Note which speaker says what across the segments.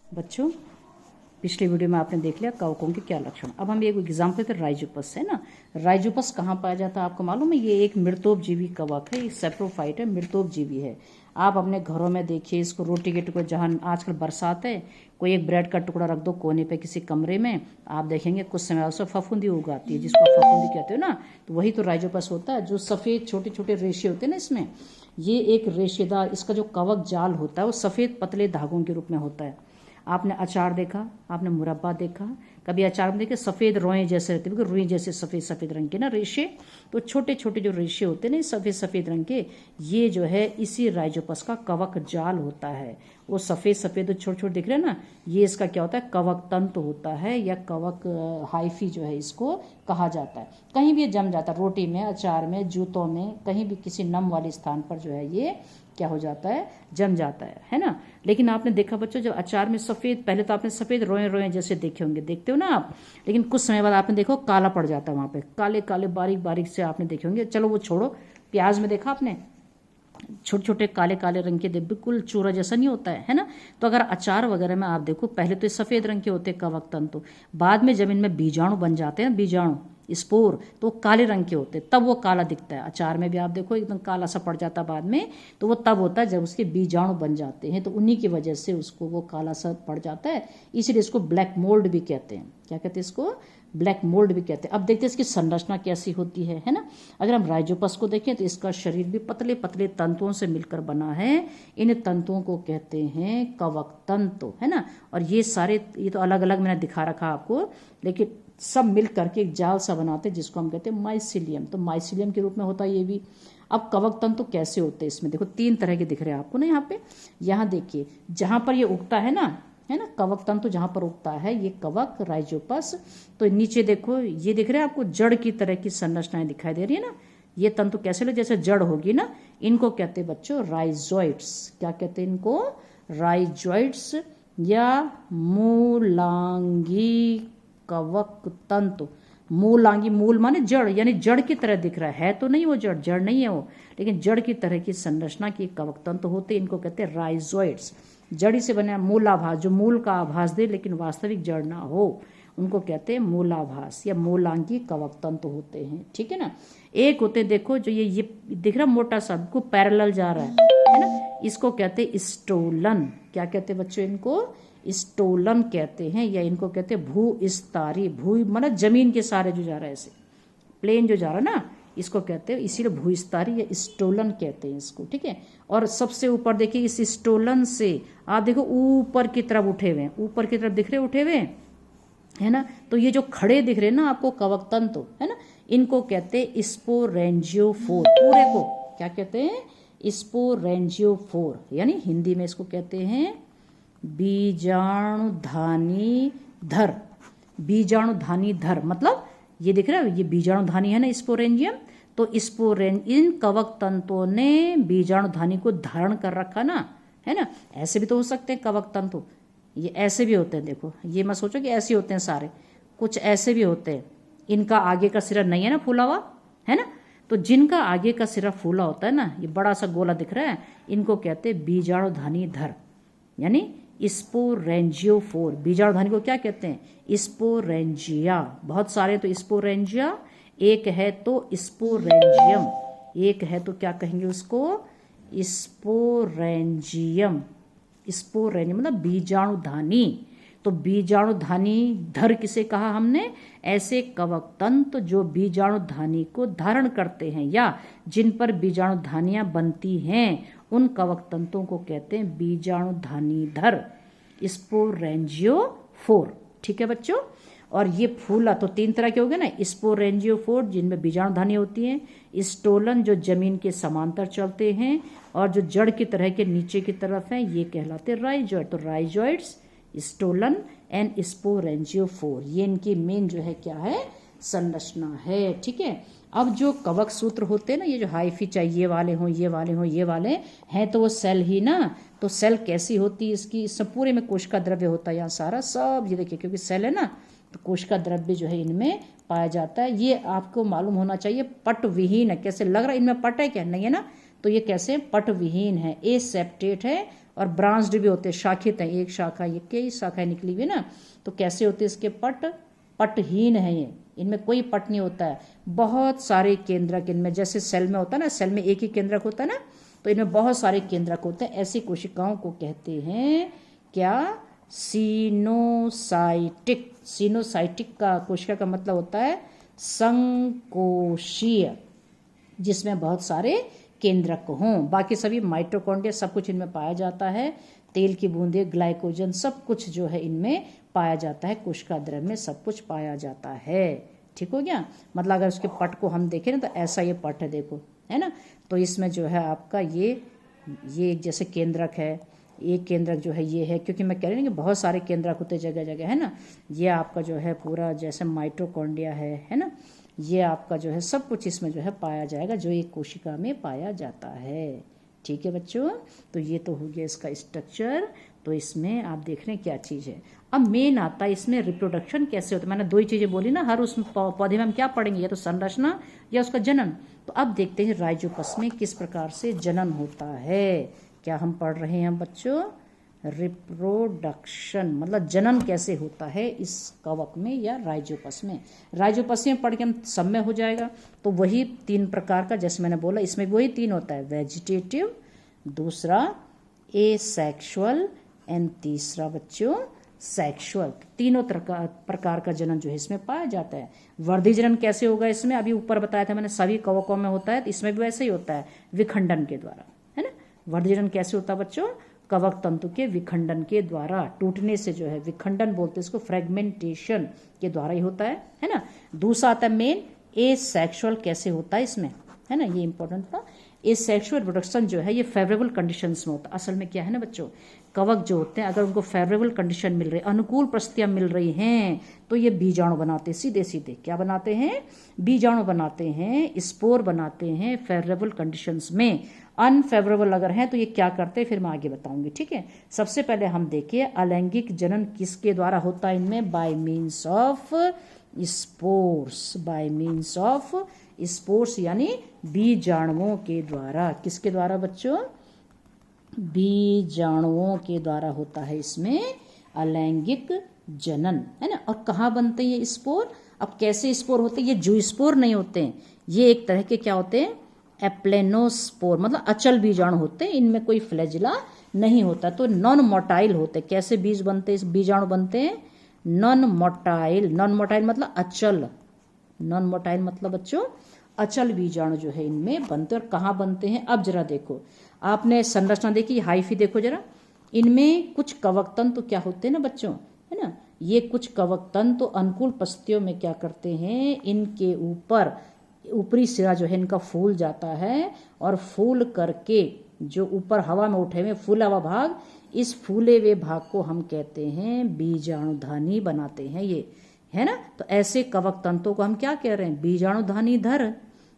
Speaker 1: बच्चों, पिछले वीडियो में आपने देख लिया कवकों के क्या लक्षण। अब हम एक एग्जाम्पल लेते हैं राइजोपस है ना। राइजोपस कहाँ पाया जाता है आपको मालूम है? ये एक मृतोपजीवी कवक है, ये सेप्रोफाइट है, मृतोपजीवी है। आप अपने घरों में देखिए इसको, रोटी के टुकड़े, जहाँ आजकल बरसात है, कोई एक ब्रेड का टुकड़ा रख दो कोने पे किसी कमरे में, आप देखेंगे कुछ समय उससे फफूंदी उगाती है, जिसको आप फफूंदी कहते हो ना। तो वही तो राइजोपस होता है, जो सफ़ेद छोटे छोटे रेशे होते हैं ना इसमें। ये एक रेशेदार, इसका जो कवक जाल होता है वो सफ़ेद पतले धागों के रूप में होता है। आपने अचार देखा, आपने मुरब्बा देखा, कभी अचार में देखे सफ़ेद रोएं जैसे रहते हैं, रुई जैसे सफ़ेद सफ़ेद रंग के ना रेशे। तो छोटे छोटे जो रेशे होते हैं ना सफ़ेद सफ़ेद रंग के, ये जो है इसी राइजोपस का कवक जाल होता है। वो सफ़ेद सफ़ेद छोटे छोटे दिख रहे हैं ना, ये इसका क्या होता है? कवक तंतु होता है, या कवक हाइफी जो है इसको कहा जाता है। कहीं भी ये जम जाता है, रोटी में, अचार में, जूतों में, कहीं भी किसी नम वाले स्थान पर जो है ये क्या हो जाता है? जम जाता है ना। लेकिन आपने देखा बच्चों, जब अचार में सफ़ेद, पहले तो आपने सफ़ेद रोए रोए जैसे देखे होंगे, देखते हो ना आप, लेकिन कुछ समय बाद आपने देखो काला पड़ जाता है वहाँ पे, काले काले बारीक बारीक से आपने देखे होंगे। चलो वो छोड़ो, प्याज में देखा आपने छोटे छोटे काले काले रंग के, बिल्कुल चूरा जैसा नहीं होता है ना। तो अगर अचार वगैरह में आप देखो, पहले तो ये सफ़ेद रंग के होते हैं कवक तंतु, बाद में जब इनमें बीजाणु बन जाते हैं, बीजाणु स्पोर, तो काले रंग के होते हैं, तब वो काला दिखता है। अचार में भी आप देखो एकदम काला सा पड़ जाता है बाद में, तो वो तब होता है जब उसके बीजाणु बन जाते हैं, तो उन्हीं की वजह से उसको वो काला सा पड़ जाता है। इसलिए इसको ब्लैक मोल्ड भी कहते हैं। क्या कहते हैं इसको? ब्लैक मोल्ड भी कहते हैं। अब देखते हैं इसकी संरचना कैसी होती है ना। अगर हम राइजोपस को देखें तो इसका शरीर भी पतले पतले तंतुओं से मिलकर बना है। इन तंतुओं को कहते हैं कवक तंतु, है ना। और ये सारे, ये तो अलग अलग मैंने दिखा रखा आपको, लेकिन सब मिल करके एक जाल सा बनाते हैं जिसको हम कहते हैं माइसिलियम। तो माइसिलियम के रूप में होता है ये भी। अब कवक तंतु कैसे होते हैं इसमें देखो, 3 तरह के दिख रहे हैं आपको ना यहाँ पे। यहाँ देखिए जहाँ पर ये उगता है ना, कवक तंतु जहाँ पर उगता है ये कवक राइजोपस, तो नीचे देखो ये दिख रहा है आपको, जड़ की तरह की संरचनाएं दिखाई दे रही है ना। ये तंतु कैसे लगे? जैसे जड़ होगी ना। इनको कहते हैं बच्चों राइजोइड्स। क्या कहते हैं इनको? राइजोइड्स या मूलांगी कवक तंतु। मूलांगी, मूल माने जड़, यानी जड़ की तरह दिख रहा है तो नहीं वो जड़, जड़ नहीं है वो, लेकिन जड़ की तरह की संरचना की कवक तंतु होते हैं। इनको कहते हैं राइजोइड्स। जड़ी से बने मूलाभास, जो मूल का आभास दे लेकिन वास्तविक जड़ ना हो, उनको कहते हैं मूलाभास या मूलांगी कवक तंतु होते हैं। ठीक है ना। एक होते हैं देखो, जो ये दिख रहा मोटा सा, को पैरेलल जा रहा है ना, इसको कहते हैं स्टोलन। क्या कहते हैं बच्चों इनको? स्टोलन कहते हैं, या इनको कहते हैं भूस्तारी। भू मतलब जमीन के सारे जो जा रहा है, ऐसे प्लेन जो जा रहा है ना, इसको कहते हैं, इसीलिए भूस्तारी या स्टोलन कहते हैं इसको। ठीक है। और सबसे ऊपर देखिए, इस स्टोलन से आप देखो ऊपर की तरफ उठे हुए हैं, ऊपर की तरफ दिख रहे उठे हुए है ना। तो ये जो खड़े दिख रहे हैं ना आपको कवक तंतु, है ना, इनको कहते हैं स्पोरेंजियोफोर। पूरे को क्या कहते हैं? स्पोरेंजियोफोर, यानी हिंदी में इसको कहते हैं बीजाणुधानी धर। बीजाणुधानी धर मतलब ये दिख रहा है, ये बीजाणुधानी है ना स्पोरेंजियम। तो इन कवक तंतुओं ने बीजाणुधानी को धारण कर रखा ना, है ना। ऐसे भी तो हो सकते हैं कवक तंतु, ये ऐसे भी होते हैं। देखो ये मत सोचो कि ऐसे होते हैं सारे, कुछ ऐसे भी होते हैं। इनका आगे का सिरा नहीं है ना फूला हुआ, है ना। तो जिनका आगे का सिरा फूला होता है ना, ये बड़ा सा गोला दिख रहा है, इनको कहते हैं बीजाणुधानी धर, यानी स्पोरेंजियोफोर। बीजाणुधानी को क्या कहते हैं? स्पोरेंजिया। बहुत सारे तो स्पोरेंजिया, एक है तो स्पोरेंजियम, एक है तो क्या कहेंगे उसको? स्पोरेंजियम। स्पोरेंजियम मतलब बीजाणुधानी। तो बीजाणुधानी धर किसे कहा हमने? ऐसे कवक तंतु जो बीजाणुधानी को धारण करते हैं या जिन पर बीजाणुधानियां बनती हैं, उन कवक तंतुओं को कहते हैं बीजाणुधानी धर, स्पोरेंजियोफोर। ठीक है बच्चों। और ये फूला तो 3 तरह के हो गए ना, स्पोरेंजियोफोर जिनमें बीजाणुधानी होती हैं, स्टोलन जो जमीन के समांतर चलते हैं, और जो जड़ की तरह के नीचे की तरफ हैं, ये कहलाते राइजोइड। तो राइजोइड्स, स्टोलन एंड स्पोरेंजियोफोर, ये इनकी मेन जो है क्या है? संरचना है। ठीक है। अब जो कवक सूत्र होते हैं ना, ये जो हाइफी, चाहे ये वाले हों, ये वाले हों, ये वाले हैं, तो वो सेल ही ना। तो सेल कैसी होती है इसकी? सब पूरे में कोशिका द्रव्य होता है यहाँ सारा, सब ये देखिए, क्योंकि सेल है ना, तो कोशिका द्रव्य जो है इनमें पाया जाता है। ये आपको मालूम होना चाहिए पट विहीन है। कैसे लग रहा है इनमें पट है क्या? नहीं है ना। तो ये कैसे पट विहीन है, एसेप्टेट है, और ब्रांच्ड भी होते हैं, शाखित हैं, एक शाखा, ये कई शाखाएं निकली हुई ना। तो कैसे होते हैं इसके पट? पटहीन है ये, इनमें कोई पट नहीं होता है। बहुत सारे केंद्रक इनमें, जैसे सेल में होता है ना, सेल में एक ही केंद्रक होता है ना, तो इनमें बहुत सारे केंद्रक होते हैं। ऐसी कोशिकाओं को कहते हैं क्या? सीनोसाइटिक। सीनोसाइटिक का कोशिका का मतलब होता है संकोशीय, जिसमें बहुत सारे केंद्रक हों। बाकी सभी माइटोकॉन्ड्रिया सब कुछ इनमें पाया जाता है। तेल की बूंदे, ग्लाइकोजन, सब कुछ जो है इनमें पाया जाता है। कोशिका द्रव्य में सब कुछ पाया जाता है। ठीक हो गया? मतलब अगर उसके पट को हम देखें ना तो ऐसा ये पट है, देखो, है ना। तो इसमें जो है आपका ये एक जैसे केंद्रक है, एक केंद्रक जो है ये है, क्योंकि मैं कह रही हूँ कि बहुत सारे केंद्रक होते जगह जगह, है ना। ये आपका जो है पूरा जैसे माइटोकॉन्ड्रिया है ना। ये आपका जो है सब कुछ इसमें जो है पाया जाएगा, जो एक कोशिका में पाया जाता है। ठीक है बच्चों, तो ये तो हो गया इसका स्ट्रक्चर। तो इसमें आप देख रहे हैं क्या चीज़ है। अब मेन आता है इसमें रिप्रोडक्शन कैसे होता है। मैंने दो ही चीज़ें बोली ना, हर उस पौधे में हम क्या पढ़ेंगे, या तो संरचना या उसका जनन। तो अब देखते हैं राइजोपस में किस प्रकार से जनन होता है। क्या हम पढ़ रहे हैं बच्चों? रिप्रोडक्शन मतलब जनन कैसे होता है इस कवक में या राइजोपस में। राइजोपस में पढ़ के हम सब में हो जाएगा। तो वही 3 प्रकार का, जैसे मैंने बोला, इसमें वही 3 होता है, वेजिटेटिव, दूसरा एसेक्सुअल एंड तीसरा बच्चों सेक्सुअल। तीनों प्रकार का जनन जो है इसमें पाया जाता है। वर्धी जनन कैसे होगा इसमें? अभी ऊपर बताया था मैंने, सभी कवकों में होता है, तो इसमें भी वैसे ही होता है, विखंडन के द्वारा, है ना। वर्धी जनन कैसे होता है बच्चों? कवक तंतु के विखंडन के द्वारा, टूटने से जो है, विखंडन बोलते हैं इसको, फ्रेगमेंटेशन के द्वारा ही होता है ना। दूसरा आता है मेन एसेक्सुअल, कैसे होता है इसमें, है ना, ये इंपॉर्टेंट था। एसेक्सुअल रिप्रोडक्शन जो है ये फेवरेबल कंडीशंस में होता है। असल में क्या है ना बच्चों, कवक जो होते हैं अगर उनको फेवरेबल कंडीशन मिल रही, अनुकूल परिस्थितियां मिल रही हैं, तो ये बीजाणु बनाते हैं, सीधे सीधे क्या बनाते हैं? बीजाणु बनाते हैं, स्पोर बनाते हैं फेवरेबल कंडीशंस में। अनफेवरेबल अगर हैं तो ये क्या करते हैं, फिर मैं आगे बताऊंगी। ठीक है, सबसे पहले हम देखिए अलैंगिक जनन किसके द्वारा होता है इनमें? Bye means of spores. Bye means of spores यानी बीजाणुओं के द्वारा। किसके द्वारा बच्चों? बीजाणुओं के द्वारा होता है इसमें अलैंगिक जनन, है ना। और कहाँ बनते हैं ये स्पोर? अब कैसे स्पोर होते हैं? ये जू स्पोर नहीं होते हैं, ये एक तरह के क्या होते हैं? एप्लेनोस्पोर, मतलब अचल बीजाणु होते हैं, इनमें कोई फ्लैजिला नहीं होता, तो नॉन मोटाइल होते। कैसे बीज बनते हैं, बीजाणु बनते हैं? Non motile. नॉन मोटाइल मतलब अचल, नॉन मोटाइल मतलब बच्चों अचल बीजाणु जो है इनमें बनते हैं। और कहाँ बनते हैं? अब जरा देखो, आपने संरचना देखी, हाइफी देखो जरा, इनमें कुछ कवक तंतु क्या होते हैं ना बच्चों, है ना। ये कुछ कवक तंतु अनुकूल परिस्थितियों में क्या करते हैं, इनके ऊपर ऊपरी सिरा जो है इनका फूल जाता है, और फूल करके जो ऊपर हवा में उठे हुए फूला हुआ भाग, इस फूले हुए भाग को हम कहते हैं बीजाणुधानी बनाते हैं ये, है ना। तो ऐसे कवक तंतुओं को हम क्या कह रहे हैं? बीजाणुधानी धर।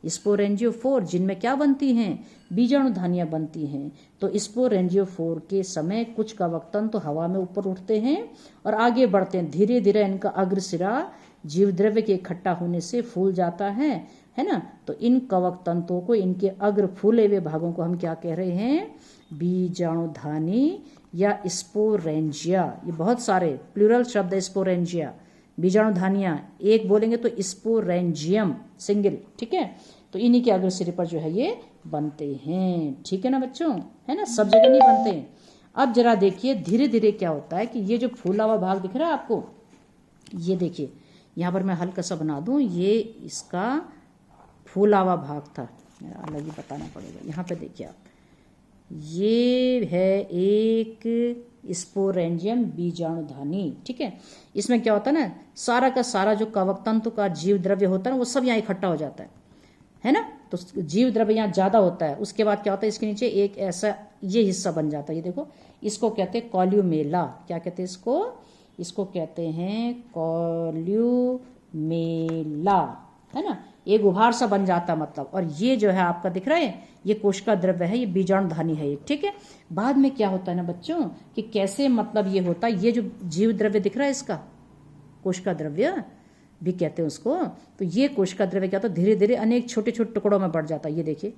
Speaker 1: स्पोरेंजियोफोर, जिनमें क्या बनती हैं? बीजाणुधानियां बनती हैं। तो स्पोरेंजियोफोर के समय कुछ कवक तंतु हवा में ऊपर उठते हैं और आगे बढ़ते हैं, धीरे धीरे इनका अग्र सिरा जीव द्रव्य के इकट्ठा होने से फूल जाता है ना। तो इन कवक तंतुओं को, इनके अग्र फूले हुए भागों को हम क्या कह रहे हैं? बीजाणुधानी या स्पोरेंजिया। ये बहुत सारे प्लूरल शब्द है, स्पोरेंजिया, बीजाणुधानियां, एक बोलेंगे तो स्पोरेंजियम सिंगल। ठीक है, तो इन्हीं के अग्र सिरे पर जो है ये बनते हैं। ठीक है ना बच्चों, है ना, सब जगह नहीं बनते हैं। अब जरा देखिए धीरे धीरे क्या होता है कि ये जो फूला हुआ भाग दिख रहा है आपको, ये देखिए यहाँ पर मैं हल्का सा बना दूं, ये इसका फूला हुआ भाग था, मेरा अलग ही बताना पड़ेगा। यहाँ पे देखिए आप, ये है एक स्पोरेंजियम बीजाणुधानी। ठीक है, इसमें क्या होता है ना, सारा का सारा जो कवक तंतु का जीव द्रव्य होता है ना, वो सब यहाँ इकट्ठा हो जाता है ना। तो जीव द्रव्य यहाँ ज्यादा होता है। उसके बाद क्या होता है, इसके नीचे एक ऐसा ये हिस्सा बन जाता है, ये देखो, इसको कहते हैं कॉल्यूमेला। क्या कहते हैं इसको? इसको कहते हैं कॉल्यूमेला, है ना। एक उभार सा बन जाता मतलब। और ये जो है आपका दिख रहा है, ये कोशिका द्रव्य है, ये बीजाणुधानी है ये। ठीक है, बाद में क्या होता है ना बच्चों कि कैसे मतलब ये होता है, ये जो जीव द्रव्य दिख रहा है इसका कोशिका द्रव्य भी कहते हैं उसको। तो ये कोशिका द्रव्य क्या होता है, धीरे धीरे अनेक छोटे छोटे टुकड़ों में बढ़ जाता है। ये देखिए,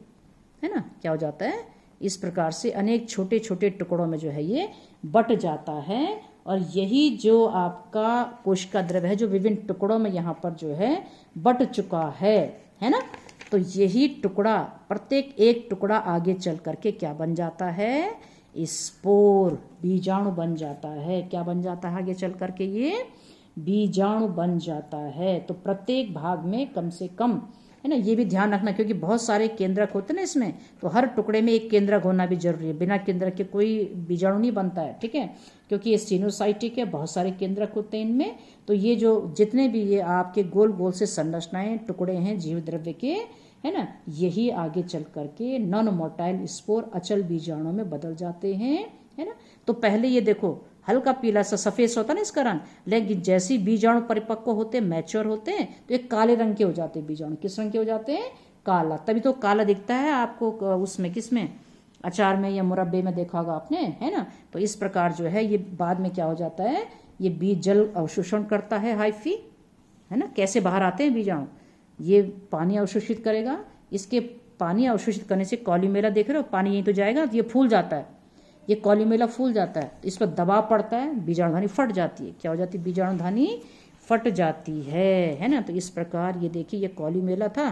Speaker 1: है ना, क्या हो जाता है, इस प्रकार से अनेक छोटे छोटे टुकड़ों में जो है ये बट जाता है। और यही जो आपका कोशिका द्रव्य है जो विभिन्न टुकड़ों में यहाँ पर जो है बट चुका है ना। तो यही टुकड़ा, प्रत्येक एक टुकड़ा आगे चल करके क्या बन जाता है, स्पोर, बीजाणु बन जाता है। क्या बन जाता है आगे चल करके, ये बीजाणु बन जाता है। तो प्रत्येक भाग में कम से कम, है ना, ये भी ध्यान रखना क्योंकि बहुत सारे केंद्रक होते हैं ना इसमें, तो हर टुकड़े में एक केंद्रक होना भी जरूरी है। बिना केंद्रक के कोई बीजाणु नहीं बनता है, ठीक है, क्योंकि ये सिनोसाइटिक है, बहुत सारे केंद्रक होते हैं इनमें। तो ये जो जितने भी ये आपके गोल गोल से संरचनाएं टुकड़े हैं जीव द्रव्य के, है ना, यही आगे चल करके नॉन मोटाइल स्पोर, अचल बीजाणु में बदल जाते हैं, है ना। तो पहले ये देखो हल्का पीला सा सफेद होता ना इसका रंग, लेकिन जैसे बीजाणु परिपक्व होते हैं, मैच्योर होते हैं, तो एक काले रंग के हो जाते हैं बीजाणु। किस रंग के हो जाते हैं, काला। तभी तो काला दिखता है आपको उसमें, किसमें, अचार में या मुरब्बे में देखा होगा आपने, है ना। तो इस प्रकार जो है ये बाद में क्या हो जाता है, ये बीज जल अवशोषण करता है, हाइफी, है ना। कैसे बाहर आते हैं बीजाणु, ये पानी अवशोषित करेगा, इसके पानी अवशोषित करने से कॉल्यूमेला देख रहे हो, पानी यहीं तो जाएगा, तो ये फूल जाता है, ये कॉल्यूमेला फूल जाता है, इस पर दबाव पड़ता है, बीजाणुधानी फट जाती है। क्या हो जाती है, बीजाणुधानी फट जाती है ना। तो इस प्रकार ये देखिए ये कॉल्यूमेला था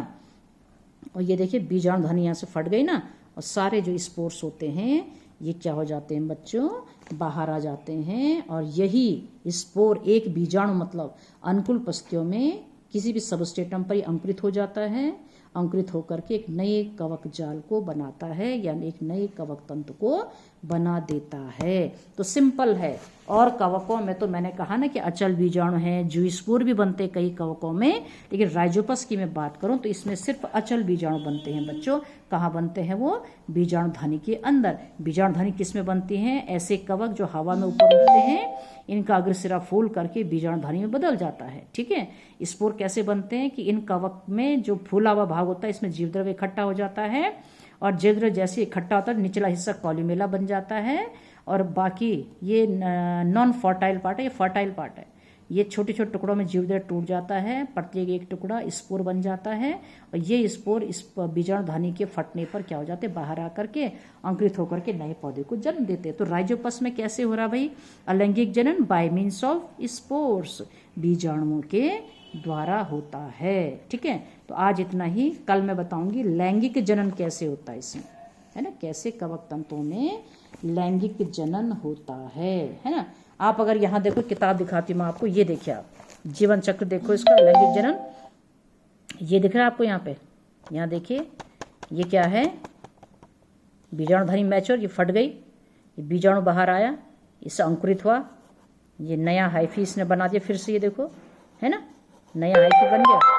Speaker 1: और ये देखिए बीजाणुधानी यहाँ से फट गई ना, और सारे जो स्पोर्स होते हैं ये क्या हो जाते हैं बच्चों, बाहर आ जाते हैं। और यही स्पोर एक बीजाणु मतलब अनुकूल परिस्थितियों में किसी भी सबस्ट्रेटम पर अंकुरित हो जाता है, अंकुरित होकर के एक नए कवक जाल को बनाता है, यानी एक नए कवक तंतु को बना देता है। तो सिंपल है। और कवकों में तो मैंने कहा ना कि अचल बीजाणु हैं, जूस्पोर भी बनते हैं कई कवकों में, लेकिन राइजोपस की मैं बात करूं तो इसमें सिर्फ अचल बीजाणु बनते हैं बच्चों। कहाँ बनते हैं वो, बीजाणुधानी के अंदर। बीजाणुधानी किस में बनती हैं, ऐसे कवक जो हवा में ऊपर उठते हैं, इनका अग्रसिरा फूल करके बीजाणुधानी में बदल जाता है, ठीक है। स्पोर कैसे बनते हैं कि इन कवक में जो फूला हुआ भाग होता है इसमें जीवद्रव्य इकट्ठा हो जाता है, और जीवद्रव्य जैसे इकट्ठा होता है निचला हिस्सा कॉल्यूमेला बन जाता है, और बाकी ये नॉन फर्टाइल पार्ट है, ये फर्टाइल पार्ट है। ये छोटे छोटे टुकड़ों में जीवद्रव्य टूट जाता है, प्रत्येक एक टुकड़ा स्पोर बन जाता है, और ये स्पोर इस बीजाणुधानी के फटने पर क्या हो जाते हैं, बाहर आकर के अंकुरित होकर के नए पौधे को जन्म देते हैं। तो राइजोपस में कैसे हो रहा भाई, अलैंगिक जनन बाय मीन्स ऑफ स्पोर्स, बीजाणुओं के द्वारा होता है, ठीक है। तो आज इतना ही, कल मैं बताऊंगी लैंगिक जनन कैसे होता है इसमें, है ना, कैसे कवक तंतुओं में लैंगिक जनन होता है ना। आप अगर यहाँ देखो, किताब दिखाती हूँ मैं आपको, ये देखिए आप जीवन चक्र देखो इसका, लैंगिक जनन ये दिख रहा है आपको यहाँ पे, यहाँ देखिए ये क्या है, बीजाणुधानी मैच्योर, ये फट गई, ये बीजाणु बाहर आया, इससे अंकुरित हुआ, ये नया हाइफी इसने बना दिया फिर से, ये देखो, है ना, नया हाइफी बन गया।